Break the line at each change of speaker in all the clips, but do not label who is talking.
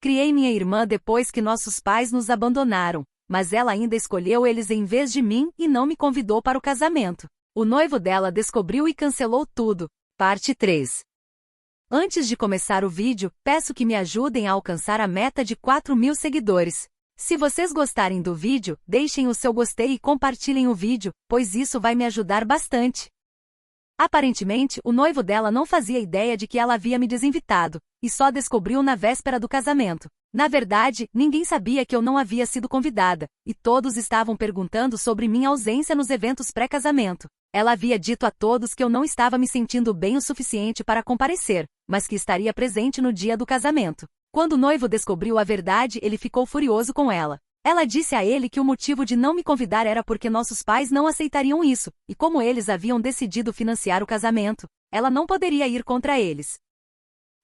Criei minha irmã depois que nossos pais nos abandonaram, mas ela ainda escolheu eles em vez de mim e não me convidou para o casamento. O noivo dela descobriu e cancelou tudo. Parte 3. Antes de começar o vídeo, peço que me ajudem a alcançar a meta de 4.000 seguidores. Se vocês gostarem do vídeo, deixem o seu gostei e compartilhem o vídeo, pois isso vai me ajudar bastante. Aparentemente, o noivo dela não fazia ideia de que ela havia me desinvitado, e só descobriu na véspera do casamento. Na verdade, ninguém sabia que eu não havia sido convidada, e todos estavam perguntando sobre minha ausência nos eventos pré-casamento. Ela havia dito a todos que eu não estava me sentindo bem o suficiente para comparecer, mas que estaria presente no dia do casamento. Quando o noivo descobriu a verdade, ele ficou furioso com ela. Ela disse a ele que o motivo de não me convidar era porque nossos pais não aceitariam isso, e como eles haviam decidido financiar o casamento, ela não poderia ir contra eles.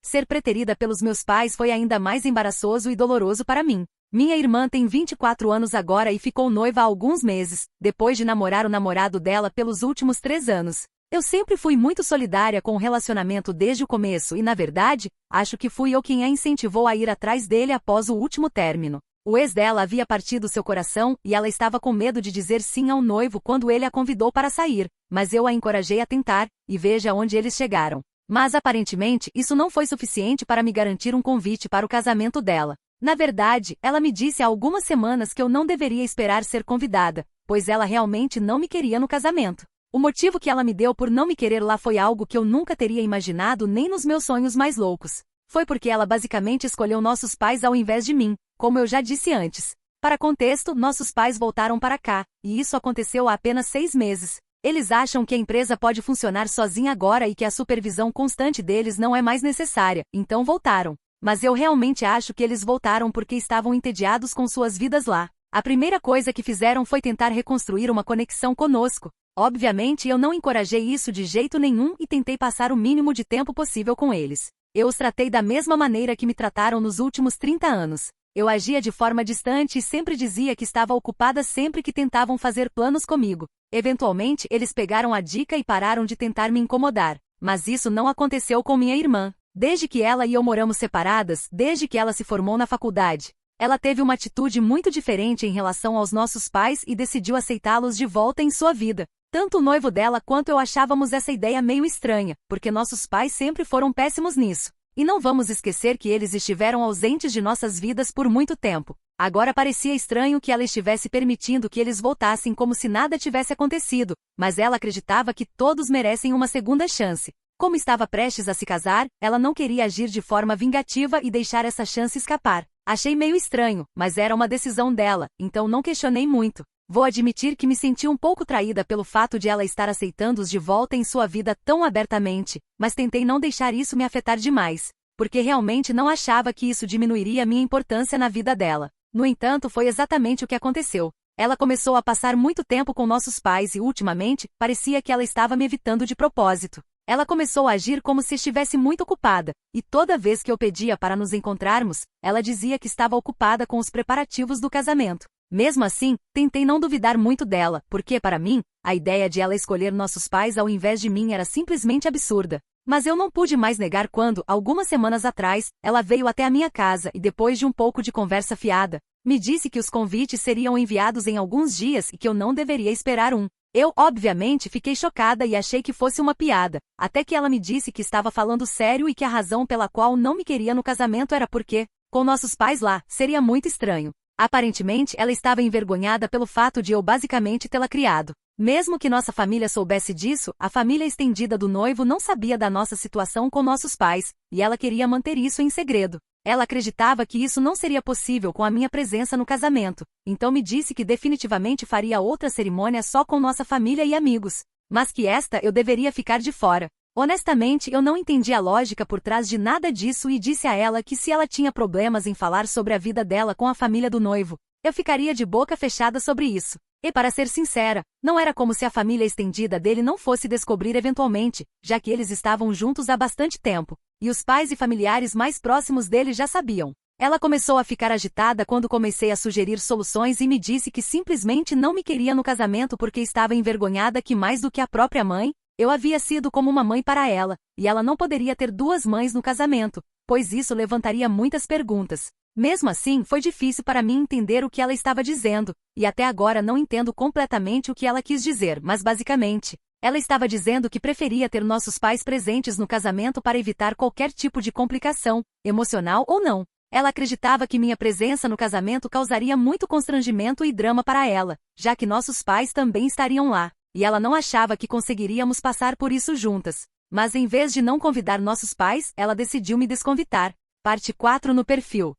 Ser preterida pelos meus pais foi ainda mais embaraçoso e doloroso para mim. Minha irmã tem 24 anos agora e ficou noiva há alguns meses, depois de namorar o namorado dela pelos últimos 3 anos. Eu sempre fui muito solidária com o relacionamento desde o começo e, na verdade, acho que fui eu quem a incentivou a ir atrás dele após o último término. O ex dela havia partido seu coração e ela estava com medo de dizer sim ao noivo quando ele a convidou para sair, mas eu a encorajei a tentar, e veja onde eles chegaram. Mas aparentemente isso não foi suficiente para me garantir um convite para o casamento dela. Na verdade, ela me disse há algumas semanas que eu não deveria esperar ser convidada, pois ela realmente não me queria no casamento. O motivo que ela me deu por não me querer lá foi algo que eu nunca teria imaginado nem nos meus sonhos mais loucos. Foi porque ela basicamente escolheu nossos pais ao invés de mim, como eu já disse antes. Para contexto, nossos pais voltaram para cá, e isso aconteceu há apenas 6 meses. Eles acham que a empresa pode funcionar sozinha agora e que a supervisão constante deles não é mais necessária, então voltaram. Mas eu realmente acho que eles voltaram porque estavam entediados com suas vidas lá. A primeira coisa que fizeram foi tentar reconstruir uma conexão conosco. Obviamente eu não encorajei isso de jeito nenhum e tentei passar o mínimo de tempo possível com eles. Eu os tratei da mesma maneira que me trataram nos últimos 30 anos. Eu agia de forma distante e sempre dizia que estava ocupada sempre que tentavam fazer planos comigo. Eventualmente, eles pegaram a dica e pararam de tentar me incomodar. Mas isso não aconteceu com minha irmã. Desde que ela e eu moramos separadas, desde que ela se formou na faculdade, ela teve uma atitude muito diferente em relação aos nossos pais e decidiu aceitá-los de volta em sua vida. Tanto o noivo dela quanto eu achávamos essa ideia meio estranha, porque nossos pais sempre foram péssimos nisso. E não vamos esquecer que eles estiveram ausentes de nossas vidas por muito tempo. Agora parecia estranho que ela estivesse permitindo que eles voltassem como se nada tivesse acontecido, mas ela acreditava que todos merecem uma segunda chance. Como estava prestes a se casar, ela não queria agir de forma vingativa e deixar essa chance escapar. Achei meio estranho, mas era uma decisão dela, então não questionei muito. Vou admitir que me senti um pouco traída pelo fato de ela estar aceitando-os de volta em sua vida tão abertamente, mas tentei não deixar isso me afetar demais, porque realmente não achava que isso diminuiria minha importância na vida dela. No entanto, foi exatamente o que aconteceu. Ela começou a passar muito tempo com nossos pais e, ultimamente, parecia que ela estava me evitando de propósito. Ela começou a agir como se estivesse muito ocupada, e toda vez que eu pedia para nos encontrarmos, ela dizia que estava ocupada com os preparativos do casamento. Mesmo assim, tentei não duvidar muito dela, porque, para mim, a ideia de ela escolher nossos pais ao invés de mim era simplesmente absurda. Mas eu não pude mais negar quando, algumas semanas atrás, ela veio até a minha casa e, depois de um pouco de conversa fiada, me disse que os convites seriam enviados em alguns dias e que eu não deveria esperar um. Eu, obviamente, fiquei chocada e achei que fosse uma piada, até que ela me disse que estava falando sério e que a razão pela qual não me queria no casamento era porque, com nossos pais lá, seria muito estranho. Aparentemente, ela estava envergonhada pelo fato de eu basicamente tê-la criado. Mesmo que nossa família soubesse disso, a família estendida do noivo não sabia da nossa situação com nossos pais, e ela queria manter isso em segredo. Ela acreditava que isso não seria possível com a minha presença no casamento, então me disse que definitivamente faria outra cerimônia só com nossa família e amigos, mas que esta eu deveria ficar de fora. Honestamente, eu não entendi a lógica por trás de nada disso e disse a ela que se ela tinha problemas em falar sobre a vida dela com a família do noivo, eu ficaria de boca fechada sobre isso. E para ser sincera, não era como se a família estendida dele não fosse descobrir eventualmente, já que eles estavam juntos há bastante tempo, e os pais e familiares mais próximos dele já sabiam. Ela começou a ficar agitada quando comecei a sugerir soluções e me disse que simplesmente não me queria no casamento porque estava envergonhada que mais do que a própria mãe, eu havia sido como uma mãe para ela, e ela não poderia ter 2 mães no casamento, pois isso levantaria muitas perguntas. Mesmo assim, foi difícil para mim entender o que ela estava dizendo, e até agora não entendo completamente o que ela quis dizer, mas basicamente, ela estava dizendo que preferia ter nossos pais presentes no casamento para evitar qualquer tipo de complicação, emocional ou não. Ela acreditava que minha presença no casamento causaria muito constrangimento e drama para ela, já que nossos pais também estariam lá, e ela não achava que conseguiríamos passar por isso juntas. Mas em vez de não convidar nossos pais, ela decidiu me desconvidar. Parte 4 no perfil.